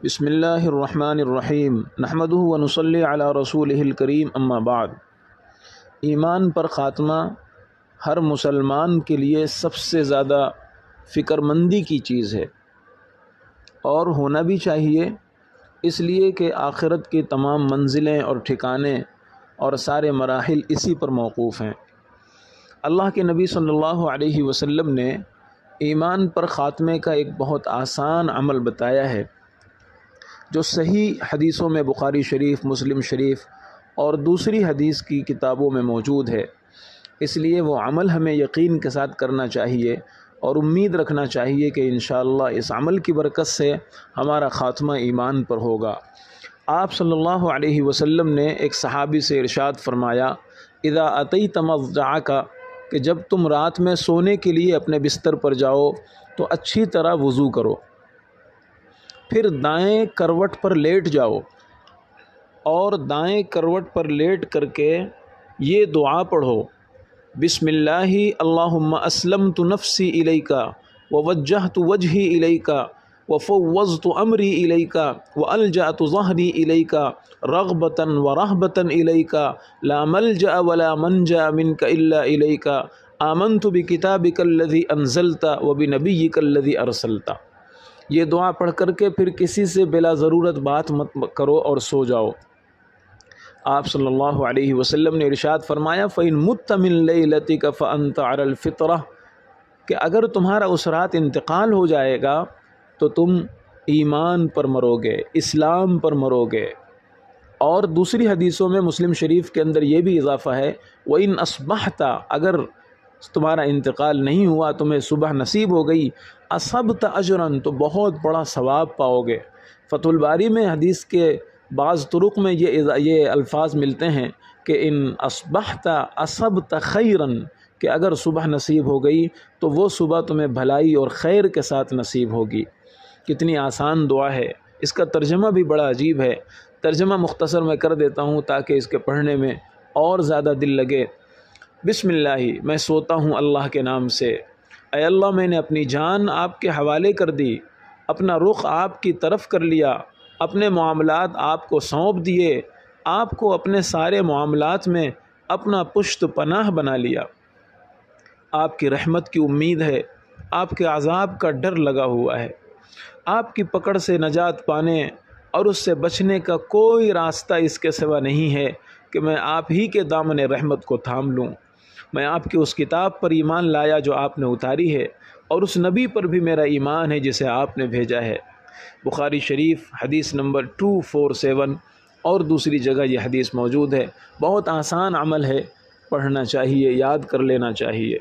بسم اللہ الرحمن الرحیم نحمدہ ونصلی علی رسولہ الکریم اما بعد۔ ایمان پر خاتمہ ہر مسلمان کے لیے سب سے زیادہ فکر مندی کی چیز ہے، اور ہونا بھی چاہیے، اس لیے کہ آخرت کی تمام منزلیں اور ٹھکانے اور سارے مراحل اسی پر موقوف ہیں۔ اللہ کے نبی صلی اللہ علیہ وسلم نے ایمان پر خاتمے کا ایک بہت آسان عمل بتایا ہے، جو صحیح حدیثوں میں بخاری شریف، مسلم شریف اور دوسری حدیث کی کتابوں میں موجود ہے۔ اس لیے وہ عمل ہمیں یقین کے ساتھ کرنا چاہیے اور امید رکھنا چاہیے کہ انشاءاللہ اس عمل کی برکت سے ہمارا خاتمہ ایمان پر ہوگا۔ آپ صلی اللہ علیہ وسلم نے ایک صحابی سے ارشاد فرمایا، اذا اتیت مضجعک، کہ جب تم رات میں سونے کے لیے اپنے بستر پر جاؤ تو اچھی طرح وضو کرو، پھر دائیں کروٹ پر لیٹ جاؤ اور دائیں کروٹ پر لیٹ کر کے یہ دعا پڑھو، بسم اللہ اللہم اسلمت نفسی الیک ووجہت وجہی الیک وفوضت امری الیک والجأت ظہری الیک رغبتا ورہبتا الیک لا ملجأ ولا منجأ منک الا الیک آمنت بکتابک الذی انزلت وبنبیک الذی ارسلت۔ یہ دعا پڑھ کر کے پھر کسی سے بلا ضرورت بات مت کرو اور سو جاؤ۔ آپ صلی اللہ علیہ وسلم نے ارشاد فرمایا، فَإِن مُتَّ مِن لَيْلَتِكَ فَأَنْتَ عَلَى الْفِطْرَةِ، کہ اگر تمہارا اس رات انتقال ہو جائے گا تو تم ایمان پر مرو گے، اسلام پر مرو گے۔ اور دوسری حدیثوں میں مسلم شریف کے اندر یہ بھی اضافہ ہے، وَإِنْ أَصْبَحْتَ، اگر تمہارا انتقال نہیں ہوا، تمہیں صبح نصیب ہو گئی، اصبت اجراً، تو بہت بڑا ثواب پاؤ گے۔ فتح الباری میں حدیث کے بعض طرق میں یہ الفاظ ملتے ہیں کہ ان اصبحت اصبت خیراً، کہ اگر صبح نصیب ہو گئی تو وہ صبح تمہیں بھلائی اور خیر کے ساتھ نصیب ہوگی۔ کتنی آسان دعا ہے، اس کا ترجمہ بھی بڑا عجیب ہے۔ ترجمہ مختصر میں کر دیتا ہوں تاکہ اس کے پڑھنے میں اور زیادہ دل لگے۔ بسم اللہ، میں سوتا ہوں اللہ کے نام سے۔ اے اللہ، میں نے اپنی جان آپ کے حوالے کر دی، اپنا رخ آپ کی طرف کر لیا، اپنے معاملات آپ کو سونپ دیے، آپ کو اپنے سارے معاملات میں اپنا پشت پناہ بنا لیا۔ آپ کی رحمت کی امید ہے، آپ کے عذاب کا ڈر لگا ہوا ہے۔ آپ کی پکڑ سے نجات پانے اور اس سے بچنے کا کوئی راستہ اس کے سوا نہیں ہے کہ میں آپ ہی کے دامن رحمت کو تھام لوں۔ میں آپ کی اس کتاب پر ایمان لایا جو آپ نے اتاری ہے، اور اس نبی پر بھی میرا ایمان ہے جسے آپ نے بھیجا ہے۔ بخاری شریف حدیث نمبر 247 اور دوسری جگہ یہ حدیث موجود ہے۔ بہت آسان عمل ہے، پڑھنا چاہیے، یاد کر لینا چاہیے۔